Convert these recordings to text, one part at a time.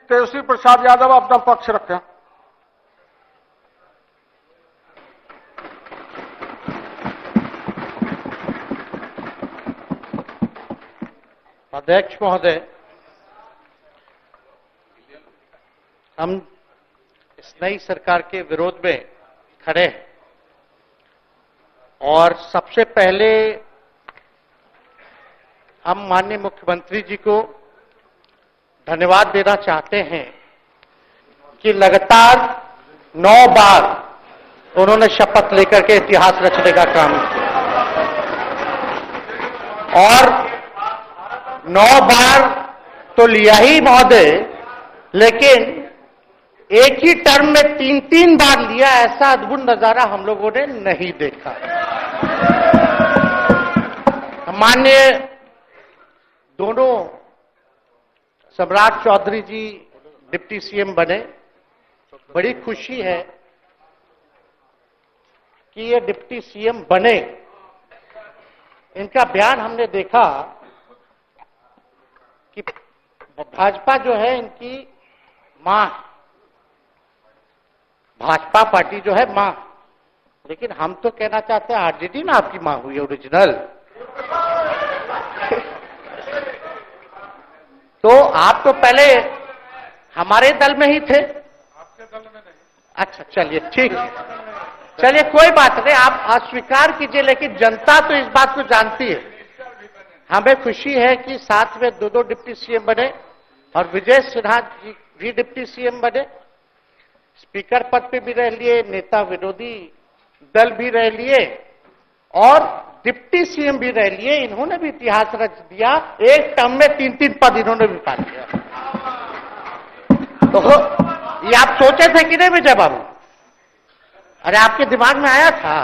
तेजस्वी प्रसाद यादव अपना पक्ष रखें। अध्यक्ष महोदय, हम इस नई सरकार के विरोध में खड़े हैं और सबसे पहले हम माननीय मुख्यमंत्री जी को धन्यवाद देना चाहते हैं कि लगातार 9 बार उन्होंने शपथ लेकर के इतिहास रचने का काम किया और 9 बार तो लिया ही महोदय, लेकिन एक ही टर्म में 3-3 बार लिया, ऐसा अद्भुत नजारा हम लोगों ने नहीं देखा। माननीय दोनों सम्राट चौधरी जी डिप्टी सीएम बने, बड़ी खुशी है कि ये डिप्टी सीएम बने। इनका बयान हमने देखा कि भाजपा जो है इनकी मां, भाजपा पार्टी जो है मां, लेकिन हम तो कहना चाहते हैं आरजेडी ना आपकी मां हुई ओरिजिनल। तो आप तो पहले हमारे दल में ही थे। आपके दल में नहीं। अच्छा, चलिए ठीक है, चलिए कोई बात नहीं, आप अस्वीकार कीजिए, लेकिन जनता तो इस बात को जानती है। हमें खुशी है कि साथ में 2 डिप्टी सीएम बने और विजय सिन्हा जी भी डिप्टी सीएम बने, स्पीकर पद पे भी रह लिए, नेता विरोधी दल भी रह लिए और डिप्टी सीएम भी रह लिए। इन्होंने भी इतिहास रच दिया, एक टर्म में 3-3 पद इन्होंने भी पा लिया। तो ये आप सोचे थे कि नहीं विजय बाबू? अरे आपके दिमाग में आया था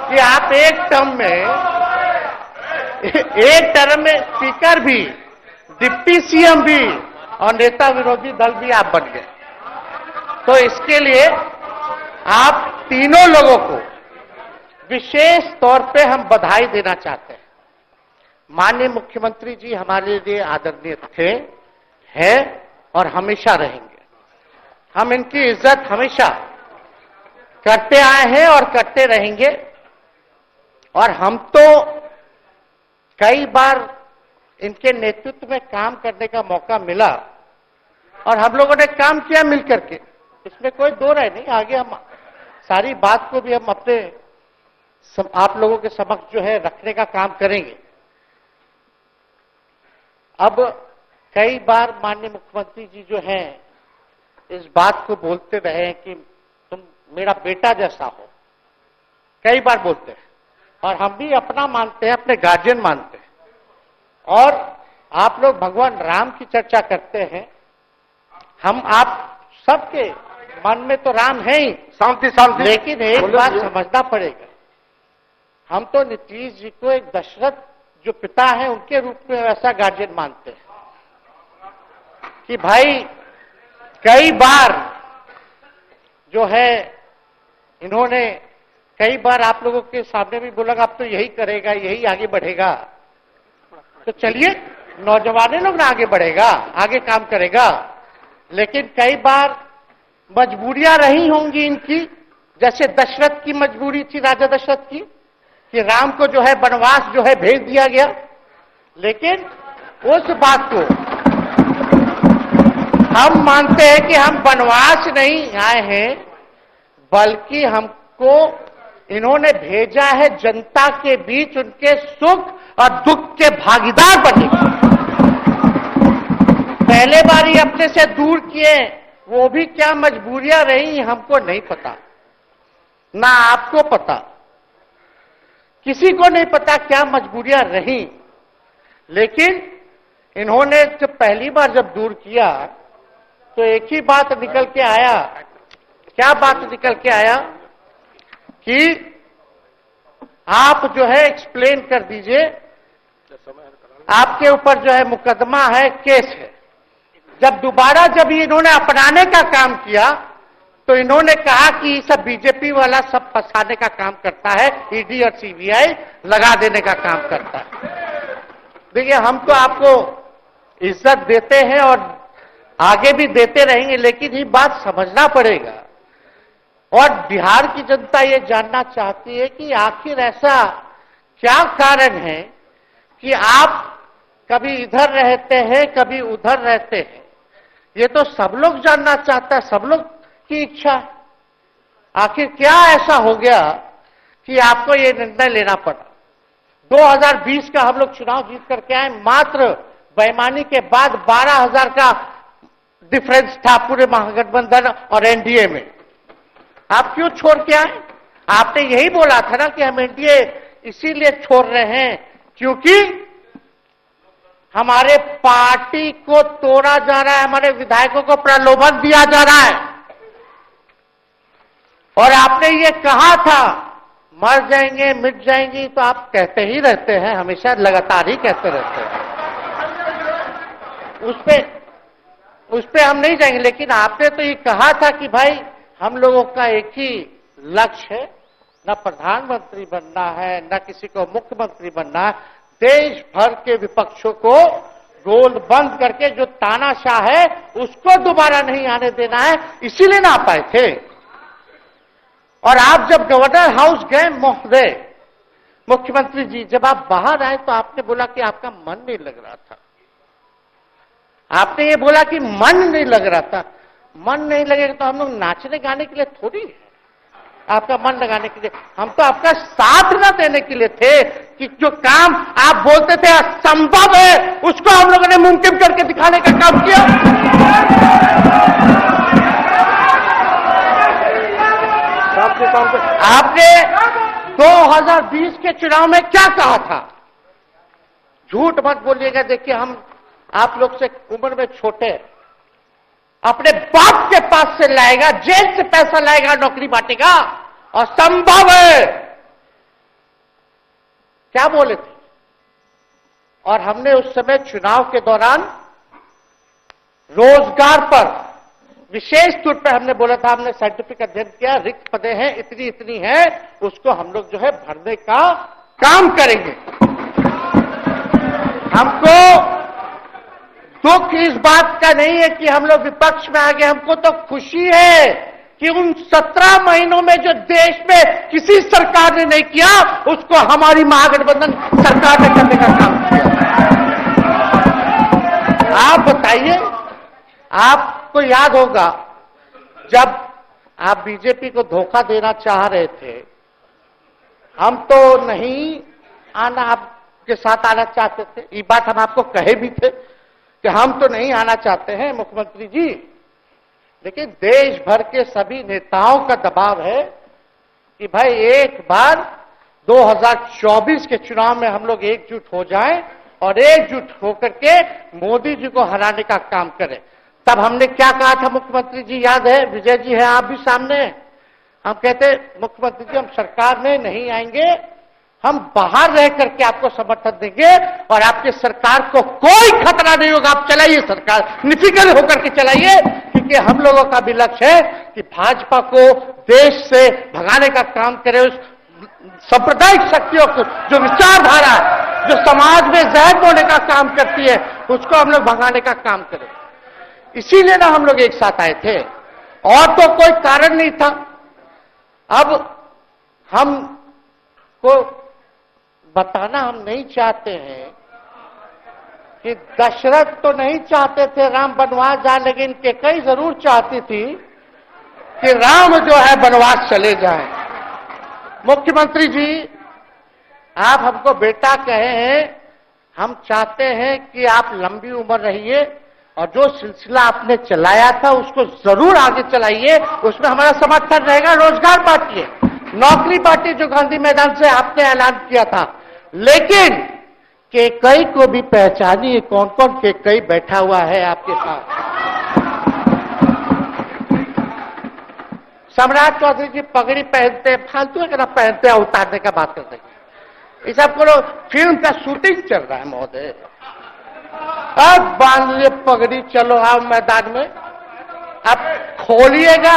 कि आप एक टर्म में स्पीकर भी, डिप्टी सीएम भी और नेता विरोधी दल भी आप बन गए। तो इसके लिए आप तीनों लोगों को विशेष तौर पे हम बधाई देना चाहते हैं। माननीय मुख्यमंत्री जी हमारे लिए आदरणीय थे, हैं और हमेशा रहेंगे। हम इनकी इज्जत हमेशा करते आए हैं और करते रहेंगे। और हम तो कई बार इनके नेतृत्व में काम करने का मौका मिला और हम लोगों ने काम किया मिलकर के, इसमें कोई दो राय नहीं। आगे हम सारी बात को भी हम अपने आप लोगों के समक्ष जो है रखने का काम करेंगे। अब कई बार माननीय मुख्यमंत्री जी जो हैं इस बात को बोलते रहे हैं कि तुम मेरा बेटा जैसा हो, कई बार बोलते हैं और हम भी अपना मानते हैं, अपने गार्जियन मानते हैं। और आप लोग भगवान राम की चर्चा करते हैं, हम आप सबके मन में तो राम है ही, शांति शांति, लेकिन एक बात समझना पड़ेगा, हम तो नीतीश जी को एक दशरथ जो पिता है उनके रूप में ऐसा गार्जियन मानते हैं कि भाई कई बार जो है इन्होंने कई बार आप लोगों के सामने भी बोला अब तो यही करेगा, यही आगे बढ़ेगा। तो चलिए नौजवान लोग ना आगे बढ़ेगा, आगे काम करेगा, लेकिन कई बार मजबूरियां रही होंगी इनकी, जैसे दशरथ की मजबूरी थी, राजा दशरथ की, कि राम को जो है वनवास जो है भेज दिया गया। लेकिन उस बात को हम मानते हैं कि हम वनवास नहीं आए हैं, बल्कि हमको इन्होंने भेजा है जनता के बीच उनके सुख और दुख के भागीदार बनने। पहले बार ही अपने से दूर किए, वो भी क्या मजबूरियां रही हमको नहीं पता, ना आपको पता, किसी को नहीं पता क्या मजबूरियां रही। लेकिन इन्होंने जब पहली बार जब दूर किया तो एक ही बात निकल के आया। क्या बात निकल के आया कि आप जो है एक्सप्लेन कर दीजिए, आपके ऊपर जो है मुकदमा है, केस है। जब दोबारा जब इन्होंने अपनाने का काम किया तो इन्होंने कहा कि सब बीजेपी वाला सब फंसाने का काम करता है, ईडी और सीबीआई लगा देने का काम करता है। देखिए हम तो आपको इज्जत देते हैं और आगे भी देते रहेंगे, लेकिन ये बात समझना पड़ेगा। और बिहार की जनता ये जानना चाहती है कि आखिर ऐसा क्या कारण है कि आप कभी इधर रहते हैं, कभी उधर रहते हैं। ये तो सब लोग जानना चाहता है, सब लोग की इच्छा है। आखिर क्या ऐसा हो गया कि आपको ये निर्णय लेना पड़ा। 2020 का हम लोग चुनाव जीत करके आए, मात्र बेईमानी के बाद 12,000 का डिफरेंस था पूरे महागठबंधन और एनडीए में। आप क्यों छोड़ के आए? आपने यही बोला था ना कि हम एनडीए इसीलिए छोड़ रहे हैं क्योंकि हमारे पार्टी को तोड़ा जा रहा है, हमारे विधायकों को प्रलोभन दिया जा रहा है। और आपने ये कहा था मर जाएंगे, मिट जाएंगी, तो आप कहते ही रहते हैं, हमेशा लगातार ही कहते रहते हैं। उस पे हम नहीं जाएंगे, लेकिन आपने तो ये कहा था कि भाई हम लोगों का एक ही लक्ष्य है, न प्रधानमंत्री बनना है, न किसी को मुख्यमंत्री बनना है। देश भर के विपक्षों को गोल बंद करके जो तानाशाह है उसको दोबारा नहीं आने देना है, इसीलिए ना आ पाए थे। और आप जब गवर्नर हाउस गए महोदय, मुख्यमंत्री जी, जब आप बाहर आए तो आपने बोला कि आपका मन नहीं लग रहा था। आपने ये बोला कि मन नहीं लग रहा था। मन नहीं लगेगा तो हम लोग नाचने गाने के लिए थोड़ी है, आपका मन लगाने के लिए। हम तो आपका साथ न देने के लिए थे कि जो काम आप बोलते थे असंभव है, उसको हम लोगों ने मुमकिन करके दिखाने का काम किया। आपने 2020 के चुनाव में क्या कहा था? झूठ मत बोलिएगा। देखिए, हम आप लोग से उम्र में छोटे, अपने बाप के पास से लाएगा, जेल से पैसा लाएगा, नौकरी बांटेगा, और संभव है, क्या बोले थे? और हमने उस समय चुनाव के दौरान रोजगार पर विशेष तौर पर हमने बोला था, हमने साइंटिफिक अध्ययन किया, रिक्त पदें हैं इतनी इतनी है, उसको हम लोग जो है भरने का काम करेंगे। हमको दुख इस बात का नहीं है कि हम लोग विपक्ष में आ गए, हमको तो खुशी है कि उन 17 महीनों में जो देश में किसी सरकार ने नहीं किया, उसको हमारी महागठबंधन सरकार ने करने का काम किया। आप बताइए, आपको याद होगा जब आप बीजेपी को धोखा देना चाह रहे थे, हम तो नहीं आना, आपके साथ आना चाहते थे। ये बात हम आपको कहे भी थे कि हम तो नहीं आना चाहते हैं मुख्यमंत्री जी, लेकिन देश भर के सभी नेताओं का दबाव है कि भाई एक बार 2024 के चुनाव में हम लोग एकजुट हो जाएं और एकजुट होकर के मोदी जी को हराने का काम करें। तब हमने क्या कहा था मुख्यमंत्री जी, याद है? विजय जी है, आप भी सामने हैं। हम कहते मुख्यमंत्री जी हम सरकार में नहीं आएंगे, हम बाहर रह करके आपको समर्थन देंगे और आपकी सरकार को कोई खतरा नहीं होगा, आप चलाइए सरकार, निफिक्र होकर के चलाइए, क्योंकि हम लोगों का भी लक्ष्य है कि भाजपा को देश से भगाने का काम करे। उस सांप्रदायिक शक्तियों को, जो विचारधारा है, जो समाज में जहर बोने का काम करती है, उसको हम लोग भगाने का काम करें। इसीलिए ना हम लोग एक साथ आए थे, और तो कोई कारण नहीं था। अब हम को बताना हम नहीं चाहते हैं कि दशरथ तो नहीं चाहते थे राम वनवास जाए, लेकिन कैकेयी जरूर चाहती थी कि राम जो है वनवास चले जाए। मुख्यमंत्री जी, आप हमको बेटा कहे हैं, हम चाहते हैं कि आप लंबी उम्र रहिए और जो सिलसिला आपने चलाया था उसको जरूर आगे चलाइए, उसमें हमारा समर्थन रहेगा। रोजगार बांटिए, नौकरी बांटिए, जो गांधी मैदान से आपने ऐलान किया था, लेकिन कैकेयी को भी पहचानिए, कौन कौन कैकेयी बैठा हुआ है आपके पास। सम्राट चौधरी जी पगड़ी पहनते, फालतू है ना पहनते, उतारने का बात करते हैं। ये सब करो, फिल्म का शूटिंग चल रहा है महोदय, अब बांध लिए पगड़ी, चलो आओ मैदान में, अब खोलिएगा।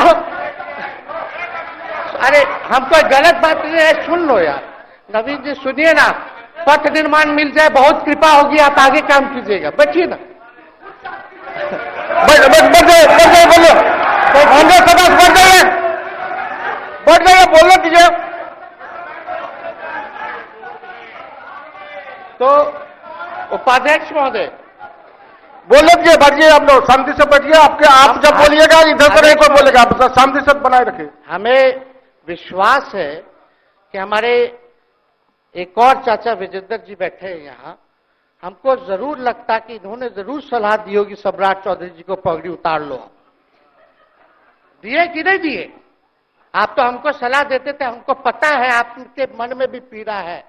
अरे हम कोई गलत बात नहीं है, सुन लो यार, नवीन जी सुनिए ना, पथ निर्माण मिल जाए, बहुत कृपा होगी, आप आगे काम कीजिएगा, बैठिए ना। बैठ जाइए बोलो, कांग्रेस सदस्य बैठ जाइए बोलने दीजिए। तो उपाध्यक्ष महोदय, बोलने दीजिए, बैठिए आप लोग शांति से बैठिए। आप जब बोलिएगा इधर से नहीं कोई बोलेगा, आप शांति से बनाए रखिए। हमें विश्वास है कि हमारे एक और चाचा विजेंद्र जी बैठे हैं यहाँ, हमको जरूर लगता कि इन्होंने जरूर सलाह दी होगी सम्राट चौधरी जी को पगड़ी उतार लो। दिए कि नहीं दिए? आप तो हमको सलाह देते थे, हमको पता है आपके मन में भी पीड़ा है,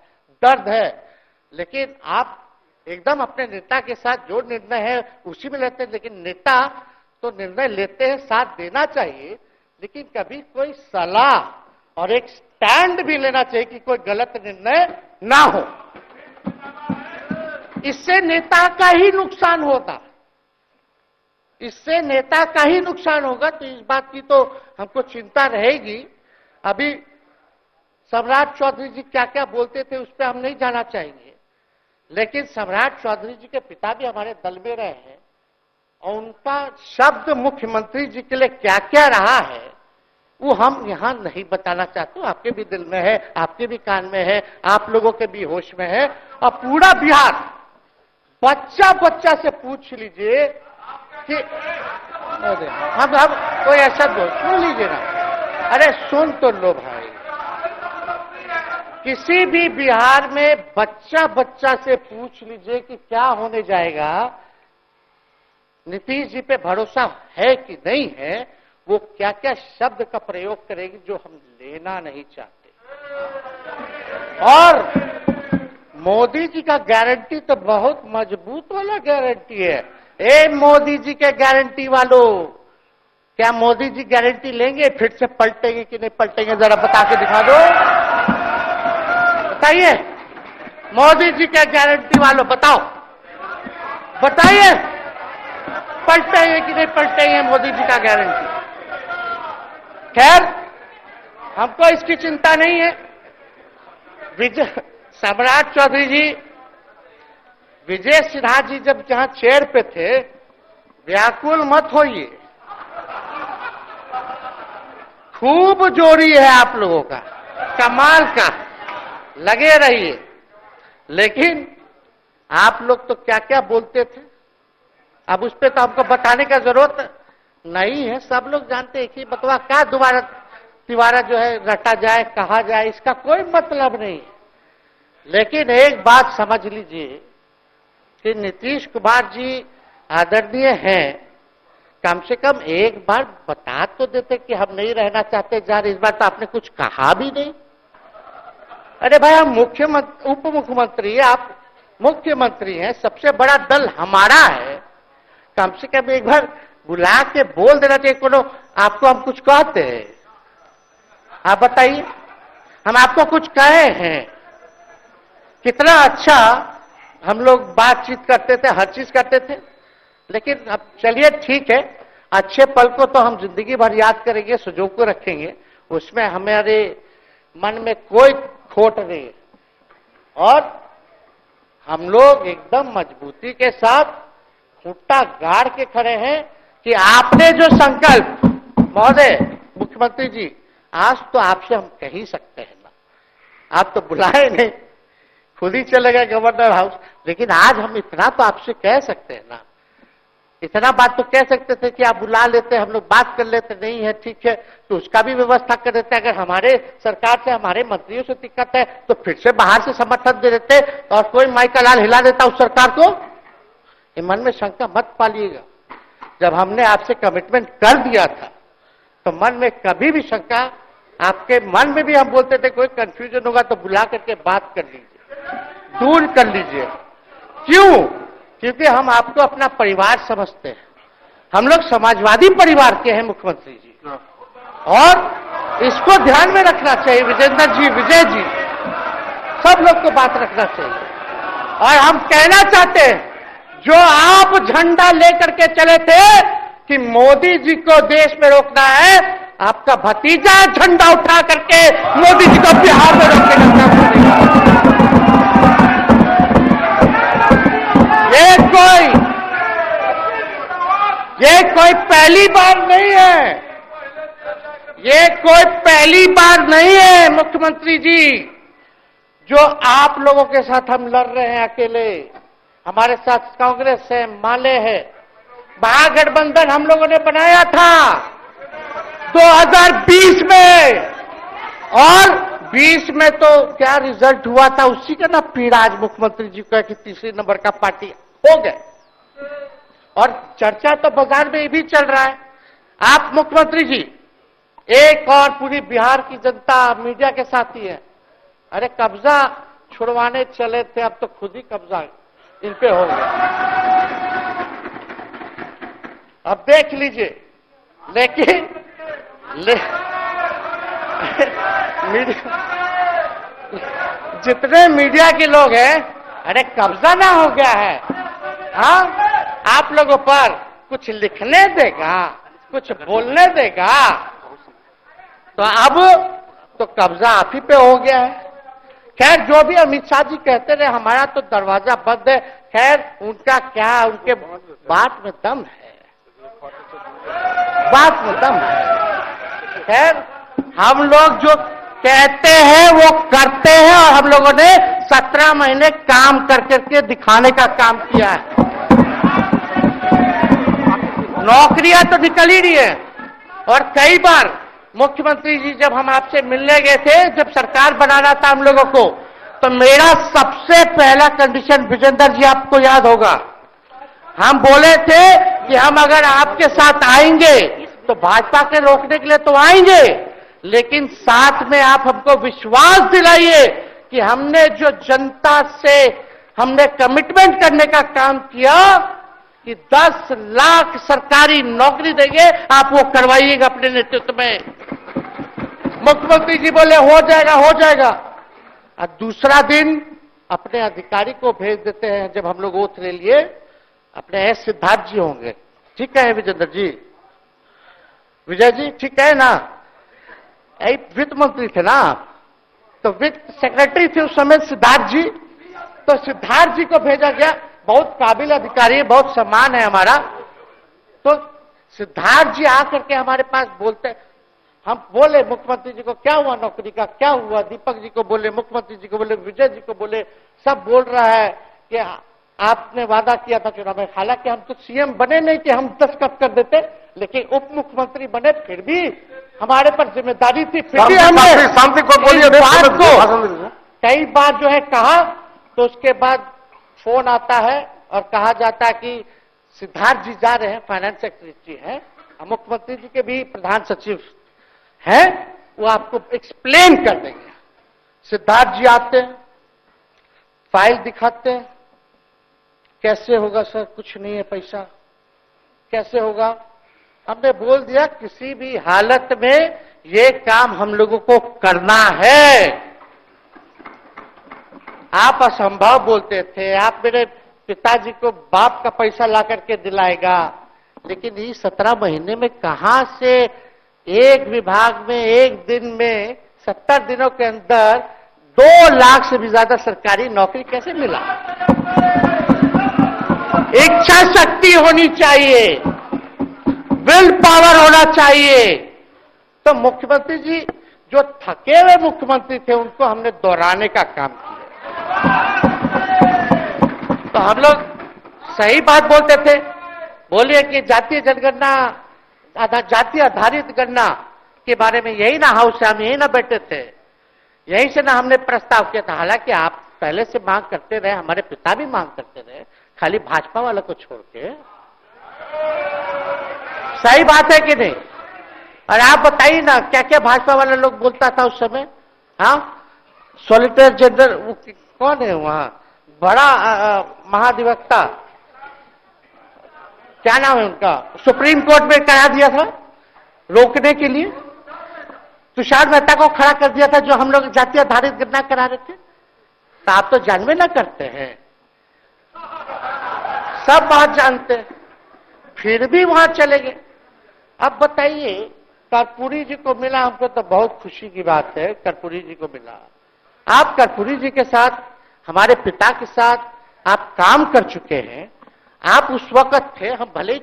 दर्द है, लेकिन आप एकदम अपने नेता के साथ जो निर्णय है उसी में लेते हैं। लेकिन नेता तो निर्णय लेते हैं, साथ देना चाहिए, लेकिन कभी कोई सलाह और एक स्टैंड भी लेना चाहिए कि कोई गलत निर्णय ना हो। इससे नेता का ही नुकसान होगा, इससे नेता का ही नुकसान होगा। तो इस बात की तो हमको चिंता रहेगी। अभी सम्राट चौधरी जी क्या क्या बोलते थे उस पर हम नहीं जाना चाहेंगे, लेकिन सम्राट चौधरी जी के पिता भी हमारे दल में रहे हैं और उनका शब्द मुख्यमंत्री जी के लिए क्या क्या रहा है वो हम यहां नहीं बताना चाहते। आपके भी दिल में है, आपके भी कान में है, आप लोगों के भी होश में है, और पूरा बिहार बच्चा बच्चा से पूछ लीजिए कि हम कोई ऐसा बोल, सुन लीजिए ना, अरे सुन तो लो भाई। किसी भी बिहार में बच्चा बच्चा से पूछ लीजिए कि क्या होने जाएगा, नीतीश जी पे भरोसा है कि नहीं है, वो क्या क्या शब्द का प्रयोग करेगी जो हम लेना नहीं चाहते। और मोदी जी का गारंटी तो बहुत मजबूत वाला गारंटी है। ए मोदी जी के गारंटी वालों, क्या मोदी जी गारंटी लेंगे फिर से पलटेंगे कि नहीं पलटेंगे? जरा बता के दिखा दो, बताइए। मोदी जी के गारंटी वालों बताओ, बताइए पलटेंगे कि नहीं पलटेंगे मोदी जी का गारंटी? खैर, हमको इसकी चिंता नहीं है। सम्राट चौधरी जी, विजय सिन्हा जी जब जहां चेयर पे थे, व्याकुल मत होइए, खूब जोड़ी है आप लोगों का, कमाल का, लगे रहिए। लेकिन आप लोग तो क्या क्या बोलते थे, अब उस पर तो हमको बताने का जरूरत नहीं है, सब लोग जानते हैं कि बतवा क्या तिवारा जो है रटा जाए, कहा जाए, इसका कोई मतलब नहीं है। लेकिन एक बात समझ लीजिए कि नीतीश कुमार जी आदरणीय हैं, कम से कम एक बार बता तो देते कि हम नहीं रहना चाहते जा रहे। इस बार तो आपने कुछ कहा भी नहीं। अरे भाई, हम मुख्यमंत्री, उप मुख्यमंत्री, आप मुख्यमंत्री हैं, सबसे बड़ा दल हमारा है, कम से कम एक बार बुला के बोल देना चाहिए। कोनो आपको हम कुछ कहते हैं? आप बताइए, हम आपको कुछ कहे हैं? कितना अच्छा हम लोग बातचीत करते थे, हर चीज करते थे। लेकिन अब चलिए ठीक है, अच्छे पल को तो हम जिंदगी भर याद करेंगे, सुजो को रखेंगे, उसमें हमारे मन में कोई खोट नहीं है। और हम लोग एकदम मजबूती के साथ खुट्टा गाड़ के खड़े हैं कि आपने जो संकल्प, महोदय मुख्यमंत्री जी, आज तो आपसे हम कह ही सकते हैं ना, आप तो बुलाए नहीं, खुद ही चले गए गवर्नर हाउस, लेकिन आज हम इतना तो आपसे कह सकते हैं ना, इतना बात तो कह सकते थे कि आप बुला लेते, हम लोग बात कर लेते। नहीं है ठीक है, तो उसका भी व्यवस्था कर देते। अगर हमारे सरकार से, हमारे मंत्रियों से दिक्कत है तो फिर से बाहर से समर्थन दे देते और कोई माई का लाल हिला देता उस सरकार को। ये मन में शंका मत पालिएगा, जब हमने आपसे कमिटमेंट कर दिया था तो मन में कभी भी शंका, आपके मन में भी हम बोलते थे कोई कंफ्यूजन होगा तो बुला करके बात कर लीजिए, दूर कर लीजिए। क्यों? क्योंकि हम आपको अपना परिवार समझते हैं, हम लोग समाजवादी परिवार के हैं मुख्यमंत्री जी, और इसको ध्यान में रखना चाहिए। विजेंद्र जी, विजय जी, सब लोग को बात रखना चाहिए। और हम कहना चाहते हैं, जो आप झंडा लेकर के चले थे कि मोदी जी को देश में रोकना है, आपका भतीजा झंडा उठा करके मोदी जी को बिहार में रोकने का काम करेगा। ये कोई पहली बार नहीं है, ये कोई पहली बार नहीं है मुख्यमंत्री जी, जो आप लोगों के साथ हम लड़ रहे हैं अकेले। हमारे साथ कांग्रेस है, माले है, महागठबंधन हम लोगों ने बनाया था 2020 में, और 20 में तो क्या रिजल्ट हुआ था उसी का ना पीड़ा आज मुख्यमंत्री जी का कि तीसरे नंबर का पार्टी हो गए। और चर्चा तो बाजार में ये भी चल रहा है, आप मुख्यमंत्री जी एक और पूरी बिहार की जनता मीडिया के साथ ही है। अरे कब्जा छुड़वाने चले थे, अब तो खुद ही कब्जा इन पे हो गया। अब देख लीजिए, लेकिन जितने मीडिया के लोग हैं, अरे कब्जा ना हो गया है, हाँ आप लोगों पर कुछ लिखने देगा, कुछ बोलने देगा, तो अब तो कब्जा आप ही पे हो गया है। खैर जो भी अमित शाह जी कहते रहे हमारा तो दरवाजा बंद है, खैर उनका क्या, उनके बात में दम है, बात में दम है। खैर हम लोग जो कहते हैं वो करते हैं, और हम लोगों ने 17 महीने काम कर करके दिखाने का काम किया है। नौकरियां तो निकल ही रही है, और कई बार मुख्यमंत्री जी जब हम आपसे मिलने गए थे, जब सरकार बनाना था हम लोगों को, तो मेरा सबसे पहला कंडीशन विजेंद्र जी आपको याद होगा, हम बोले थे कि हम अगर आपके साथ आएंगे तो भाजपा के रोकने के लिए तो आएंगे, लेकिन साथ में आप हमको विश्वास दिलाइए कि हमने जो जनता से हमने कमिटमेंट करने का काम किया कि 10 लाख सरकारी नौकरी देंगे, आप वो करवाइएगा अपने नेतृत्व में। मुख्यमंत्री जी बोले हो जाएगा, हो जाएगा, और दूसरा दिन अपने अधिकारी को भेज देते हैं। जब हम लोग ओथ ले लिए, अपने एस सिद्धार्थ जी होंगे, ठीक है विजेंद्र जी, विजय जी ठीक है ना, वित्त मंत्री थे ना, तो वित्त सेक्रेटरी थे उस समय सिद्धार्थ जी, तो सिद्धार्थ जी को भेजा गया, बहुत काबिल अधिकारी है, बहुत सम्मान है हमारा। तो सिद्धार्थ जी आकर के हमारे पास बोलते, हम बोले मुख्यमंत्री जी को क्या हुआ नौकरी का, क्या हुआ, दीपक जी को बोले, मुख्यमंत्री जी को बोले, विजय जी को बोले, सब बोल रहा है कि आपने वादा किया था चुनाव में। हालांकि हम तो सीएम बने नहीं कि हम दस्तखत कर देते, लेकिन उप मुख्यमंत्री बने, फिर भी हमारे पर जिम्मेदारी थी, फिर भी हमने शांति को बोलिए, बात को कई बार जो है कहा। तो उसके बाद फोन आता है और कहा जाता है कि सिद्धार्थ जी जा रहे हैं, फाइनेंस सेक्रेटरी हैं, मुख्यमंत्री जी के भी प्रधान सचिव हैं, वो आपको एक्सप्लेन कर देंगे। सिद्धार्थ जी आते हैं, फाइल दिखाते हैं, कैसे होगा सर, कुछ नहीं है पैसा, कैसे होगा। हमने बोल दिया किसी भी हालत में ये काम हम लोगों को करना है। आप असंभव बोलते थे, आप मेरे पिताजी को बाप का पैसा ला करके दिलाएगा, लेकिन ये 17 महीने में कहां से एक विभाग में एक दिन में 70 दिनों के अंदर 2 लाख से भी ज्यादा सरकारी नौकरी कैसे मिला। इच्छा शक्ति होनी चाहिए, विल पावर होना चाहिए। तो मुख्यमंत्री जी जो थके हुए मुख्यमंत्री थे उनको हमने दोहराने का काम किया। तो हम लोग सही बात बोलते थे, बोलिए कि जातीय जनगणना, जाति आधारित गणना के बारे में यही ना हाउस से हम यही ना बैठे थे, यहीं से ना हमने प्रस्ताव किया था। हालांकि आप पहले से मांग करते रहे, हमारे पिता भी मांग करते रहे, खाली भाजपा वाला को छोड़ के। सही बात है कि नहीं? और आप बताइए ना क्या क्या भाजपा वाले लोग बोलता था उस समय। हाँ, सॉलिसिटर जनरल कौन है वहां, बड़ा महाधिवक्ता, क्या नाम है उनका, सुप्रीम कोर्ट में करा दिया था रोकने के लिए, तुषार मेहता को खड़ा कर दिया था, जो हम लोग जाति आधारित गणना करा रहे थे। तो आप तो जानवे ना करते हैं, सब बात जानते हैं, फिर भी वहां चले गए। अब बताइए, कर्पूरी जी को मिला, हमको तो बहुत खुशी की बात है, कर्पूरी जी को मिला। आप कर्पूरी जी के साथ, हमारे पिता के साथ आप काम कर चुके हैं। आप उस वक्त थे, हम भले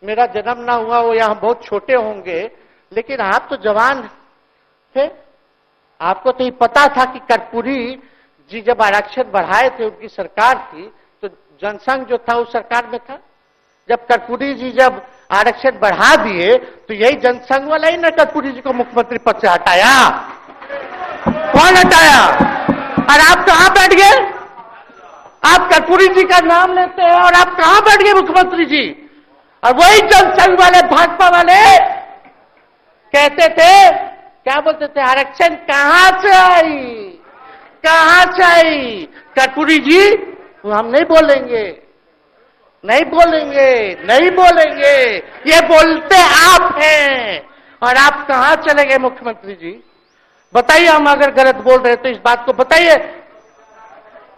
मेरा जन्म ना हुआ, वो यहाँ बहुत छोटे होंगे, लेकिन आप तो जवान थे, आपको तो ये पता था कि कर्पूरी जी जब आरक्षण बढ़ाए थे, उनकी सरकार थी, तो जनसंघ जो था उस सरकार में था। जब कर्पूरी जी जब आरक्षण बढ़ा दिए तो यही जनसंघ वाला ही ना कर्पूरी जी को मुख्यमंत्री पद से हटाया। कौन हटाया? और आप कहां बैठ गए? आप कर्पूरी जी का नाम लेते हैं और आप कहां बैठ गए मुख्यमंत्री जी? और वही जनसंघ वाले, भाजपा वाले कहते थे, क्या बोलते थे, आरक्षण कहां से आई, कहां से आई? कर्पूरी जी हम नहीं बोलेंगे, नहीं बोलेंगे, नहीं बोलेंगे, ये बोलते आप हैं। और आप कहां चले गए मुख्यमंत्री जी? बताइए, हम अगर गलत बोल रहे तो इस बात को बताइए।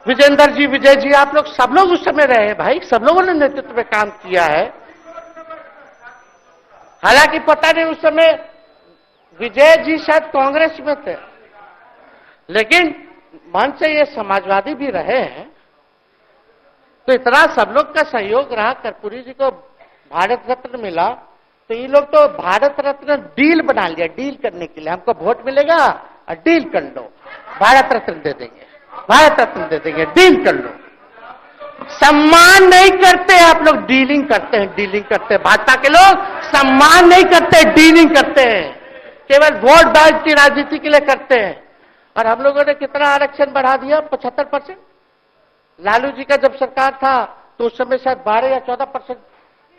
विजेंद्र जी, विजय जी, आप लोग सब लोग उस समय रहे भाई, सब लोगों ने नेतृत्व में काम किया है। हालांकि पता नहीं उस समय विजय जी शायद कांग्रेस में थे, लेकिन मन से ये समाजवादी भी रहे हैं, तो इतना सब लोग का सहयोग रहा, कर्पूरी जी को भारत रत्न मिला, तो ये लोग तो भारत रत्न डील बना लिया, डील करने के लिए, हमको वोट मिलेगा और डील कर लो, भारत रत्न दे देंगे, भारत रत्न दे देंगे, डील कर लो। सम्मान नहीं करते आप लोग, डीलिंग करते हैं, डीलिंग करते हैं। भाजपा के लोग सम्मान नहीं करते, डीलिंग करते हैं, केवल वोट बैंक की राजनीति के लिए करते हैं। और हम लोगों ने कितना आरक्षण बढ़ा दिया? 75%। लालू जी का जब सरकार था तो उस समय शायद 12 या 14%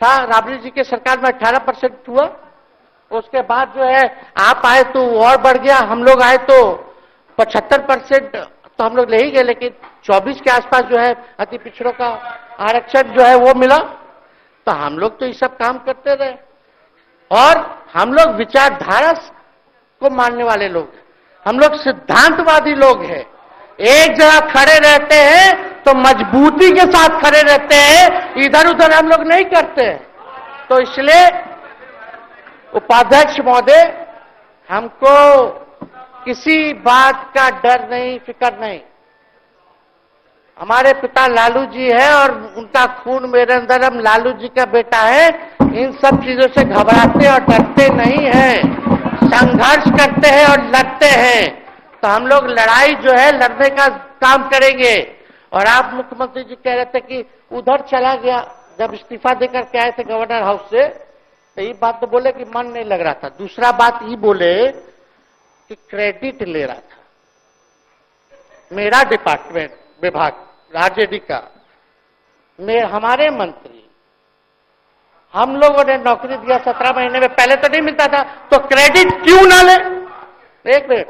था, राबड़ी जी के सरकार में 18% हुआ। उसके बाद जो है आप आए तो और बढ़ गया, हम लोग आए तो 75% तो हम लोग ले ही गए, लेकिन 24 के आसपास जो है अति पिछड़ों का आरक्षण जो है वो मिला। तो हम लोग तो ये सब काम करते रहे, और हम लोग विचारधारा को मानने वाले लोग हैं, हम लोग सिद्धांतवादी लोग हैं। एक जगह खड़े रहते हैं तो मजबूती के साथ खड़े रहते हैं, इधर उधर हम लोग नहीं करते हैं। तो इसलिए उपाध्यक्ष महोदय, हमको किसी बात का डर नहीं, फिक्र नहीं। हमारे पिता लालू जी है और उनका खून मेरे अंदर, हम लालू जी का बेटा है। इन सब चीजों से घबराते और डरते नहीं हैं, संघर्ष करते हैं और लड़ते हैं। तो हम लोग लड़ाई जो है लड़ने का काम करेंगे। और आप मुख्यमंत्री जी कह रहे थे कि उधर चला गया, जब इस्तीफा देकर के आए थे गवर्नर हाउस से, तो ये बात तो बोले कि मन नहीं लग रहा था। दूसरा बात ये बोले कि क्रेडिट ले रहा था, मेरा डिपार्टमेंट विभाग आरजेडी का, हमारे मंत्री, हम लोगों ने नौकरी दिया 17 महीने में, पहले तो नहीं मिलता था, तो क्रेडिट क्यों ना ले? एक मिनट,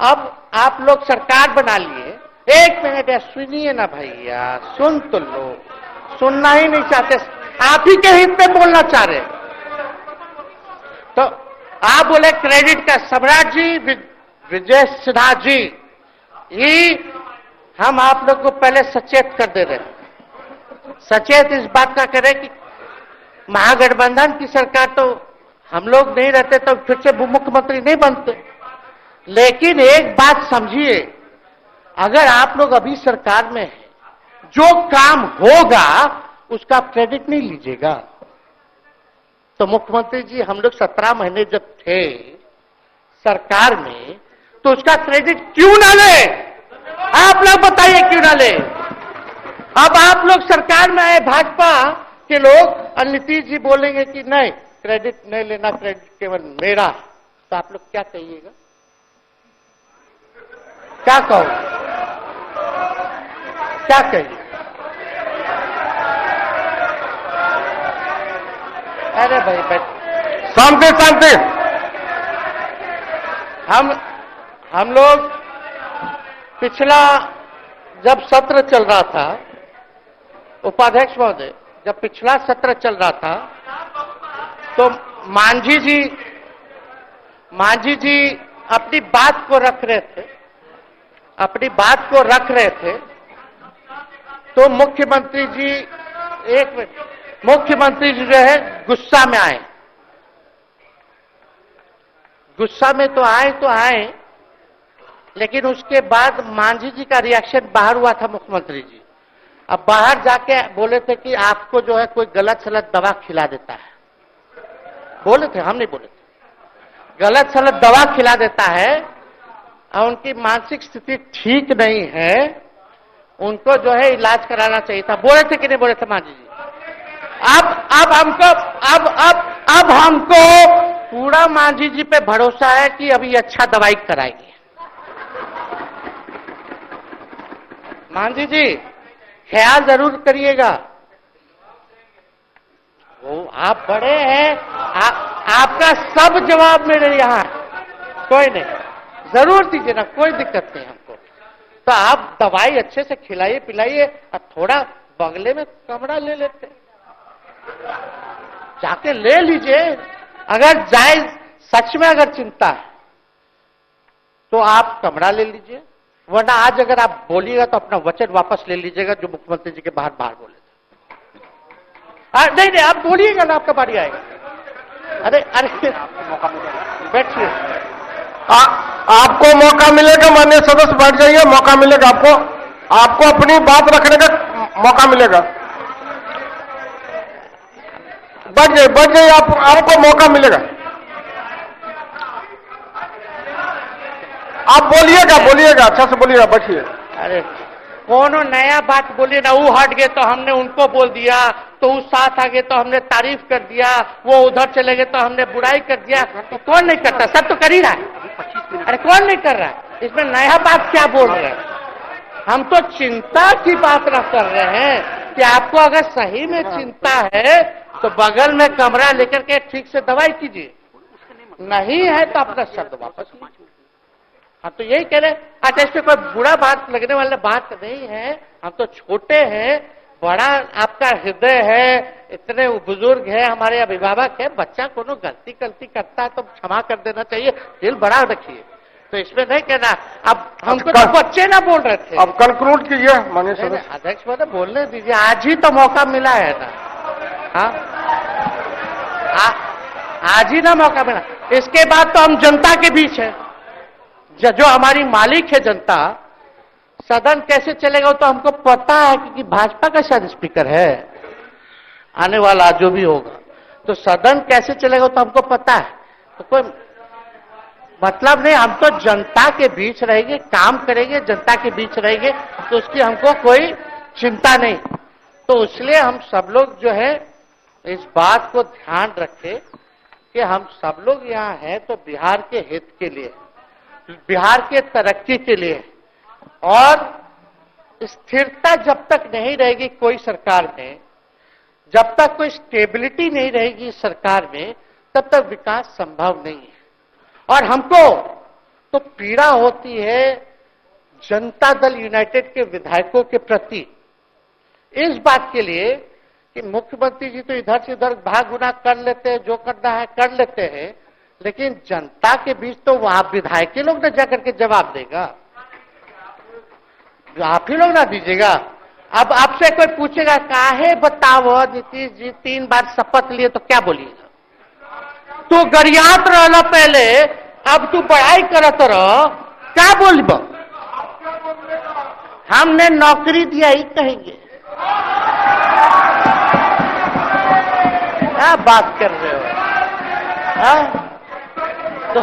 अब आप लोग सरकार बना लिए, एक मिनट यार सुनिए ना भैया, सुन तो लो, सुनना ही नहीं चाहते, आप ही के हित में बोलना चाह रहे। तो आप बोले क्रेडिट का, सम्राट जी, विजय सिन्हा जी, ये हम आप लोग को पहले सचेत कर दे रहे हैं। सचेत इस बात का करें कि महागठबंधन की सरकार तो हम लोग नहीं रहते तो फिर से मुख्यमंत्री नहीं बनते। लेकिन एक बात समझिए, अगर आप लोग अभी सरकार में हैं, जो काम होगा उसका क्रेडिट नहीं लीजिएगा। तो मुख्यमंत्री जी, हम लोग 17 महीने जब थे सरकार में, तो उसका क्रेडिट क्यों ना ले? आप लोग बताइए क्यों ना ले? अब आप लोग सरकार में आए, भाजपा के लोग, और नीतीश जी बोलेंगे कि नहीं क्रेडिट नहीं लेना, क्रेडिट केवल मेरा, तो आप लोग क्या कहिएगा? क्या कहो, क्या कहिए? अरे भाई शांति शांति। हम लोग पिछला जब सत्र चल रहा था, उपाध्यक्ष महोदय, जब पिछला सत्र चल रहा था तो मांझी जी अपनी बात को रख रहे थे, अपनी बात को रख रहे थे, तो मुख्यमंत्री जी, एक मिनट, मुख्यमंत्री जी जो है गुस्सा में आए। गुस्सा में तो आए, लेकिन उसके बाद मांझी जी का रिएक्शन बाहर हुआ था मुख्यमंत्री जी। अब बाहर जाके बोले थे कि आपको जो है कोई गलत सलत दवा खिला देता है, बोले थे, हम नहीं बोले थे। गलत सलत दवा खिला देता है और उनकी मानसिक स्थिति ठीक नहीं है, उनको जो है इलाज कराना चाहिए था। बोले थे कि नहीं बोले थे मांझी जी? अब हमको पूरा मांझी जी पे भरोसा है कि अभी अच्छा दवाई कराएंगे। मांझी जी ख्याल जरूर करिएगा, वो आप बड़े हैं, आपका सब जवाब मेरे यहाँ है, कोई नहीं, जरूर दीजिए ना, कोई दिक्कत नहीं हमको। तो आप दवाई अच्छे से खिलाइए पिलाइए और थोड़ा बंगले में कमरा ले लेते, जाके ले लीजिए। अगर जाए सच में अगर चिंता है तो आप कमरा ले लीजिए, वरना आज अगर आप बोलिएगा तो अपना वचन वापस ले लीजिएगा जो मुख्यमंत्री जी के बाहर बोले थे। नहीं नहीं, आप बोलिएगा ना, आपका बारी आएगा। अरे अरे बैठिए, आपको मौका मिलेगा, माननीय सदस्य बैठ जाइए, मौका मिलेगा आपको, आपको अपनी बात रखने का मौका मिलेगा। बैठ जाइए, आपको मौका मिलेगा। आप बोलिएगा, अच्छा से बोलिएगा, बैठिए। अरे कोनो नया बात बोलिए ना, वो हट गए तो हमने उनको बोल दिया, तो उस साथ आ गए तो हमने तारीफ कर दिया, वो उधर चले गए तो हमने बुराई कर दिया। तो कौन नहीं करता? सब तो कर ही रहा है। अरे कौन नहीं कर रहा है? इसमें नया बात क्या बोल रहे हैं? हम तो चिंता की बात ना कर रहे हैं कि आपको अगर सही में चिंता है तो बगल में कमरा लेकर के ठीक से दवाई कीजिए, नहीं है तो अपना शब्द वापस लीजिए। हम तो यही कह रहे हैं। अच्छा, इसमें कोई बुरा बात लगने वाला बात नहीं है, हम तो छोटे हैं, बड़ा आपका हृदय है, इतने बुजुर्ग है, हमारे अभिभावक है, बच्चा कोनो गलती करता है तो क्षमा कर देना चाहिए, दिल बड़ा रखिए। तो इसमें नहीं कहना, अब हमको तो बच्चे ना बोल रहे थे। अब कंक्लूड कीजिए माननीय सदस्य। अध्यक्ष महोदय बोलने दीजिए, आज ही तो मौका मिला है ना। हाँ, आज ही ना मौका मिला, इसके बाद तो हम जनता के बीच है, जो हमारी मालिक है जनता। सदन कैसे चलेगा तो हमको पता है, क्योंकि भाजपा का शायद स्पीकर है आने वाला जो भी होगा, तो सदन कैसे चलेगा तो हमको पता है। तो कोई मतलब नहीं, हम तो जनता के बीच रहेंगे, काम करेंगे, जनता के बीच रहेंगे, तो उसकी हमको कोई चिंता नहीं। तो इसलिए हम सब लोग जो है इस बात को ध्यान रखें कि हम सब लोग यहाँ हैं तो बिहार के हित के लिए, बिहार के तरक्की के लिए, और स्थिरता जब तक नहीं रहेगी कोई सरकार में, जब तक कोई स्टेबिलिटी नहीं रहेगी सरकार में, तब तक विकास संभव नहीं है। और हमको तो पीड़ा होती है जनता दल यूनाइटेड के विधायकों के प्रति, इस बात के लिए कि मुख्यमंत्री जी तो इधर से उधर भाग गुना कर लेते हैं, जो करना है कर लेते हैं, लेकिन जनता के बीच तो वहां विधायक के लोग ना जाकर के जवाब देगा, आप ही लोग ना दीजिएगा। अब आपसे कोई पूछेगा काहे बताओ नीतीश जी 3 बार शपथ लिए, तो क्या बोलिएगा? तू गरियात रहना पहले, अब तू पढ़ाई करत रह, क्या बोलब? हमने नौकरी दिया ही कहेंगे। क्या बात कर रहे हो? हाँ? तो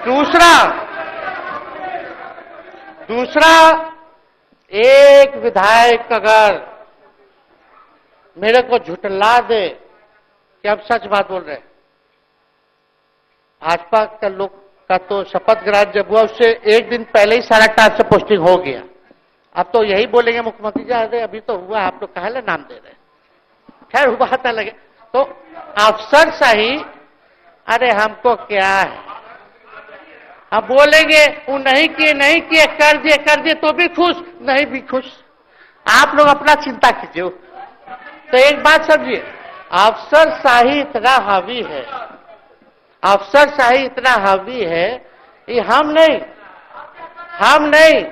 दूसरा एक विधायक अगर मेरे को झुठला दे कि हम सच बात बोल रहे हैं, भाजपा का लोग का तो शपथ ग्रहण जब हुआ उससे एक दिन पहले ही सारा टाइम से पोस्टिंग हो गया। अब तो यही बोलेंगे मुख्यमंत्री जी, अरे अभी तो हुआ, आप लोग काहे नाम दे रहे हैं? खैर हुआ था लगे तो अफसर सही, अरे हमको क्या है, अब बोलेंगे वो नहीं किए कर दिए तो भी खुश, नहीं भी खुश। आप लोग अपना चिंता कीजिए। तो एक बात समझिए, अफसर शाही इतना हावी है, अफसर शाही इतना हावी है, ये हम नहीं,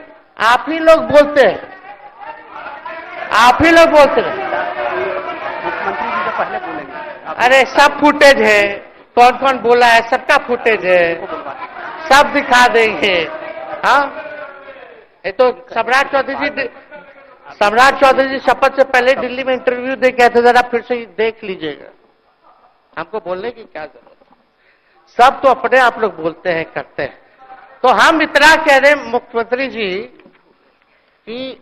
आप ही लोग बोलते हैं, आप ही लोग बोलते हैं। मुख्यमंत्री जी तो पहले बोलेंगे। अरे सब फुटेज है, कौन कौन बोला है सबका फुटेज है, सब दिखा देंगे। हाँ, ये तो सम्राट चौधरी जी शपथ से पहले दिल्ली में इंटरव्यू दे के आए थे, जरा फिर से देख लीजिएगा, हमको बोलने की क्या जरूरत है। सब तो अपने आप लोग बोलते हैं, करते हैं। तो हम इतना कह रहे हैं मुख्यमंत्री जी कि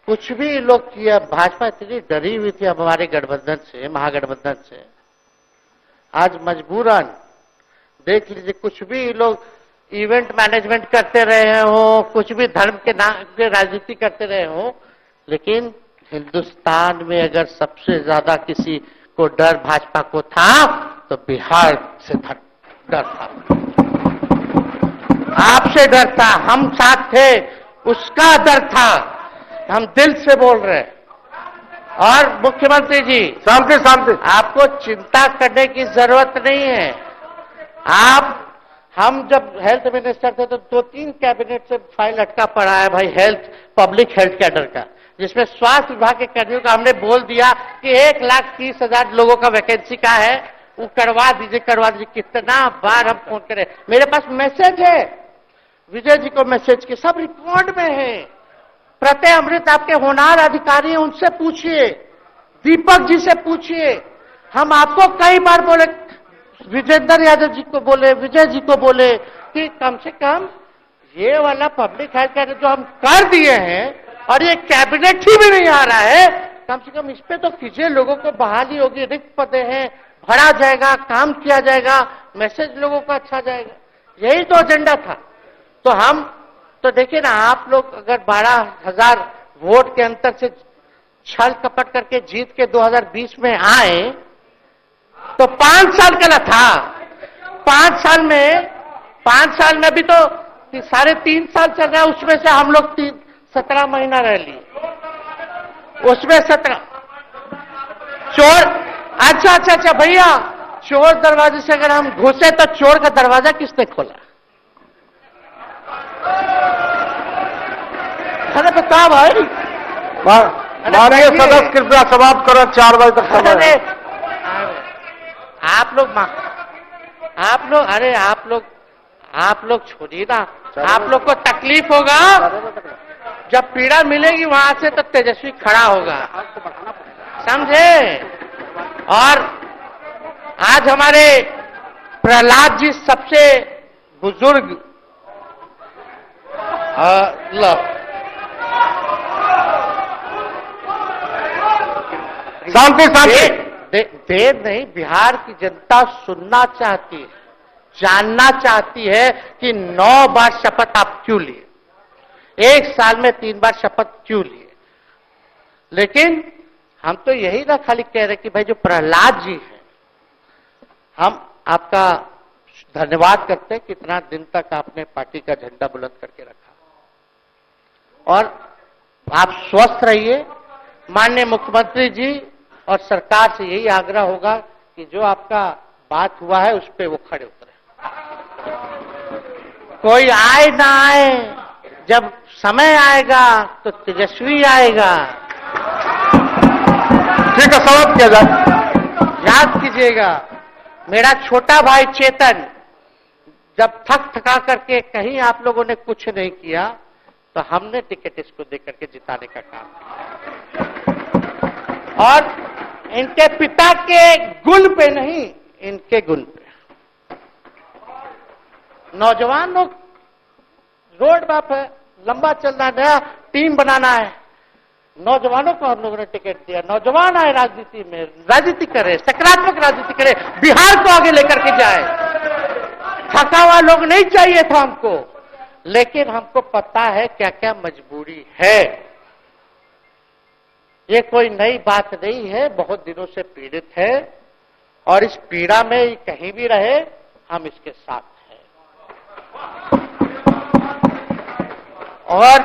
कुछ भी लोग किया, भाजपा इतनी डरी हुई थी हमारे गठबंधन से, महागठबंधन से, आज मजबूरन देख लीजिए, कुछ भी लोग इवेंट मैनेजमेंट करते रहे हो, कुछ भी धर्म के नाम पे राजनीति करते रहे हो, लेकिन हिंदुस्तान में अगर सबसे ज्यादा किसी को डर भाजपा को था तो बिहार से डर था, आपसे डर था, हम साथ थे, उसका डर था, हम दिल से बोल रहे हैं। और मुख्यमंत्री जी, शांति शांति, आपको चिंता करने की जरूरत नहीं है। हम जब हेल्थ मिनिस्टर थे तो 2-3 कैबिनेट से फाइल अटका पड़ा है भाई, हेल्थ, पब्लिक हेल्थ कैडर का, जिसमें स्वास्थ्य विभाग के कर्मियों का हमने बोल दिया कि 1,30,000 लोगों का वैकेंसी का है, वो करवा दीजिए। कितना बार हम फोन करें, मेरे पास मैसेज है, विजय जी को मैसेज के, सब रिकॉर्ड में है। प्रत्यय अमृत आपके होनार अधिकारी हैं, उनसे पूछिए, दीपक जी से पूछिए। हम आपको कई बार बोले, विजेंद्र यादव जी को बोले, विजय जी को बोले कि कम से कम ये वाला पब्लिक हेल्थ केयर जो हम कर दिए हैं, और ये कैबिनेट ही भी नहीं आ रहा है, कम से कम इस पे तो कीजिए, लोगों को बहाली होगी, रिक्त पदे हैं, भरा जाएगा, काम किया जाएगा, मैसेज लोगों का अच्छा जाएगा। यही तो एजेंडा था। तो हम तो देखिए ना, आप लोग अगर 12,000 वोट के अंतर से छल कपट करके जीत के 2020 में आए तो 5 साल का ना था, 5 साल में भी तो 3.5 साल चल रहा है, उसमें से हम लोग 17 महीना रह लिए, उसमें 17 चोर। अच्छा भैया, चोर दरवाजे से अगर हम घुसे तो चोर का दरवाजा किसने खोला? अरे बता भाई, माननीय सदस्य कृपया समाप्त करो, 4 बजे तक समय है। आप लोग छोड़िए ना, आप लोग को तकलीफ होगा, जब पीड़ा मिलेगी वहां से तो तेजस्वी खड़ा होगा, समझे। और आज हमारे प्रहलाद जी सबसे बुजुर्ग, शांति शांति, देर नहीं, बिहार की जनता सुनना चाहती है, जानना चाहती है कि 9 बार शपथ आप क्यों लिए, 1 साल में 3 बार शपथ क्यों लिए। लेकिन हम तो यही ना खाली कह रहे कि भाई जो प्रहलाद जी हैं, हम आपका धन्यवाद करते हैं, कितना दिन तक आपने पार्टी का झंडा बुलंद करके रखा, और आप स्वस्थ रहिए। माननीय मुख्यमंत्री जी और सरकार से यही आग्रह होगा कि जो आपका बात हुआ है उस पे वो खड़े उतरे, कोई आए ना आए, जब समय आएगा तो तेजस्वी आएगा। ठीक है, समाप्त किया जाए। याद कीजिएगा, मेरा छोटा भाई चेतन जब थका करके कहीं आप लोगों ने कुछ नहीं किया तो हमने टिकट इसको देकर के जिताने का काम किया, और इनके पिता के गुण पे नहीं, इनके गुण पे। नौजवान लोग रोड मैप है, लंबा चलना है, नया टीम बनाना है, नौजवानों को हम लोगों ने टिकट दिया, नौजवान आए राजनीति में, राजनीति करे, सकारात्मक राजनीति करे, बिहार को आगे लेकर के जाए। थका हुआ लोग नहीं चाहिए था हमको, लेकिन हमको पता है क्या क्या मजबूरी है। ये कोई नई बात नहीं है, बहुत दिनों से पीड़ित है, और इस पीड़ा में कहीं भी रहे हम इसके साथ हैं। और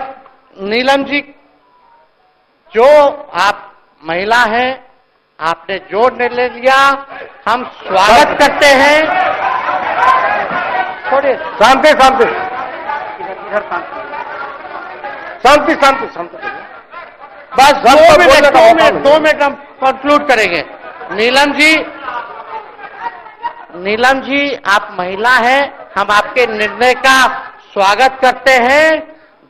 नीलम जी, जो आप महिला हैं, आपने जो निर्णय लिया हम स्वागत करते हैं। थोड़े शांति शांति शांति शांति शांति, बस 2 मिनट हम कंक्लूड करेंगे। नीलम जी आप महिला हैं, हम आपके निर्णय का स्वागत करते हैं।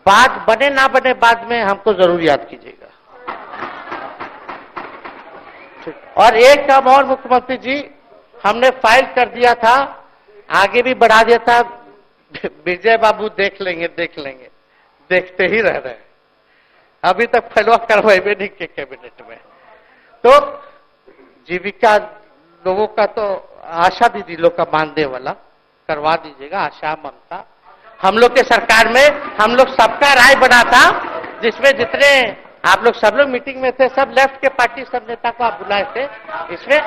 बात बने ना बने बाद में हमको जरूर याद कीजिएगा। और एक काम और मुख्यमंत्री जी, हमने फाइल कर दिया था, आगे भी बढ़ा दिया था, विजय बाबू देख लेंगे, देखते ही रह रहे हैं, अभी तक फैलवा करवाए भी नहीं के कैबिनेट में। तो जीविका लोगों का तो आशा दीदी लोग का मानदेय वाला करवा दीजिएगा, आशा ममता। हम लोग के सरकार में हम लोग सबका राय बना था, जिसमें जितने आप लोग सब लोग मीटिंग में थे, सब लेफ्ट के पार्टी सब नेता को आप बुलाए थे, इसमें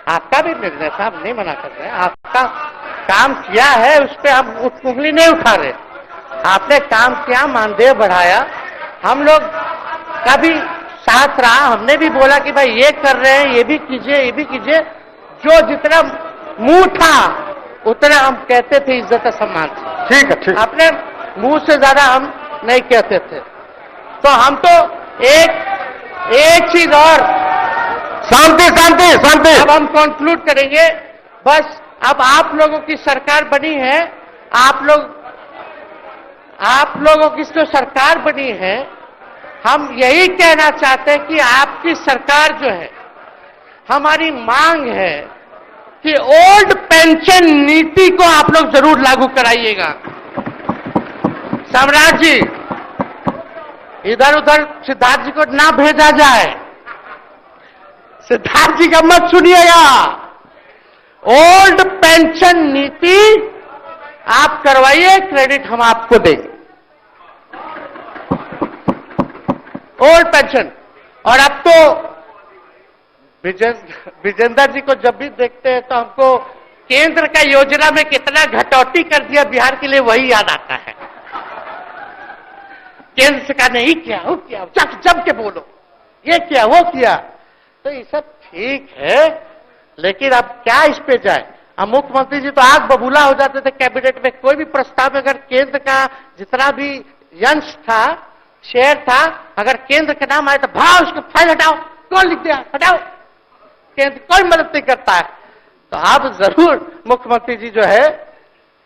आपका भी निर्णय था, हम नहीं मना कर रहे हैं, आपका काम किया है, उस पर हम उंगली नहीं उठा रहे। आपने काम किया, मानदेय बढ़ाया, हम लोग का भी साथ रहा, हमने भी बोला कि भाई ये कर रहे हैं, ये भी कीजिए, जो जितना मुंह था उतना हम कहते थे इज्जत सम्मान से। ठीक है, ठीक। अपने मुंह से ज्यादा हम नहीं कहते थे। तो हम तो एक चीज और, शांति। अब हम कंक्लूड करेंगे, बस अब आप लोगों की सरकार बनी है, आप लोगों की जो सरकार बनी है, हम यही कहना चाहते हैं कि आपकी सरकार जो है, हमारी मांग है कि ओल्ड पेंशन नीति को आप लोग जरूर लागू कराइएगा। सम्राट जी, इधर उधर सिद्धार्थ जी को ना भेजा जाए, सिद्धार्थ जी का मत सुनिएगा। ओल्ड पेंशन नीति आप करवाइए, क्रेडिट हम आपको देंगे। ओल्ड पेंशन, और अब तो विजेंद्र जी को जब भी देखते हैं तो हमको केंद्र का योजना में कितना घटौती कर दिया बिहार के लिए, वही याद आता है। केंद्र सरकार ने ये किया, वो किया, जब के बोलो, ये किया, वो किया, तो ये सब ठीक है, लेकिन अब क्या इस पे जाए। अब मुख्यमंत्री जी तो आग बबूला हो जाते थे कैबिनेट में, कोई भी प्रस्ताव में अगर केंद्र का जितना भी अंश था, शेयर था, अगर केंद्र का नाम आए तो भाव उसको फाइल हटाओ, कौन लिख दिया, हटाओ, केंद्र कोई मदद नहीं करता है। तो आप जरूर मुख्यमंत्री जी जो है,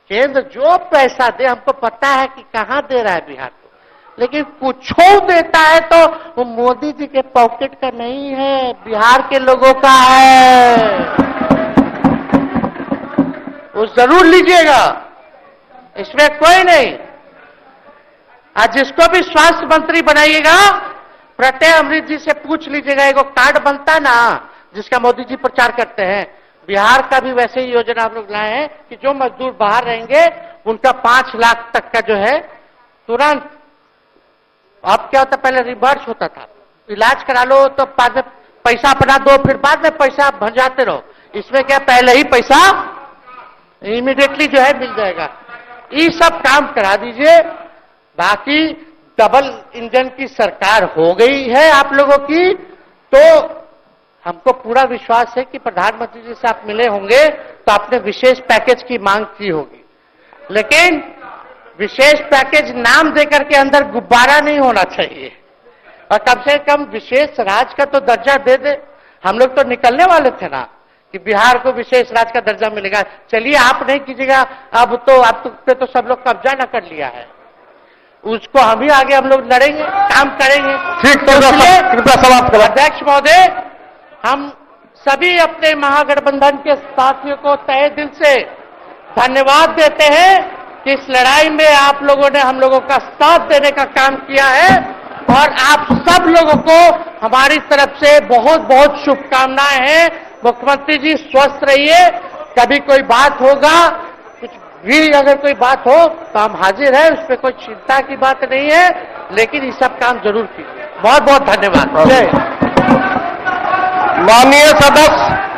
केंद्र जो पैसा दे, हमको पता है कि कहां दे रहा है बिहार को, लेकिन कुछ देता है तो वो मोदी जी के पॉकेट का नहीं है, बिहार के लोगों का है, वो जरूर लीजिएगा, इसमें कोई नहीं। आज जिसको भी स्वास्थ्य मंत्री बनाइएगा, प्रत्यय अमृत जी से पूछ लीजिएगा, एगो कार्ड बनता ना जिसका मोदी जी प्रचार करते हैं, बिहार का भी वैसे ही योजना हम लोग लाए हैं कि जो मजदूर बाहर रहेंगे उनका 5 लाख तक का जो है तुरंत, अब क्या होता, पहले रिवर्स होता था, इलाज करा लो तो बाद में पैसा अपना दो, फिर बाद में पैसा भंजाते रहो। इसमें क्या, पहले ही पैसा इमीडिएटली जो है मिल जाएगा। ये सब काम करा दीजिए। बाकी डबल इंजन की सरकार हो गई है आप लोगों की, तो हमको पूरा विश्वास है कि प्रधानमंत्री जी से आप मिले होंगे तो आपने विशेष पैकेज की मांग की होगी, लेकिन विशेष पैकेज नाम देकर के अंदर गुब्बारा नहीं होना चाहिए, और कम से कम विशेष राज्य का तो दर्जा दे दे। हम लोग तो निकलने वाले थे ना कि बिहार को विशेष राज्य का दर्जा मिलेगा। चलिए आप नहीं कीजिएगा, अब तो आप पे तो सब लोग कब्जा न कर लिया है, उसको हम ही आगे हम लोग लड़ेंगे, काम करेंगे। ठीक, तो कृपया समाप्त करें। अध्यक्ष महोदय, हम सभी अपने महागठबंधन के साथियों को तहे दिल से धन्यवाद देते हैं कि इस लड़ाई में आप लोगों ने हम लोगों का साथ देने का काम किया है, और आप सब लोगों को हमारी तरफ से बहुत बहुत शुभकामनाएं हैं। मुख्यमंत्री जी स्वस्थ रहिए, कभी कोई बात होगा, कुछ भी अगर कोई बात हो तो हम हाजिर हैं, उस पर कोई चिंता की बात नहीं है, लेकिन ये सब काम जरूर कीजिए। बहुत बहुत धन्यवाद। जय। माननीय सदस्य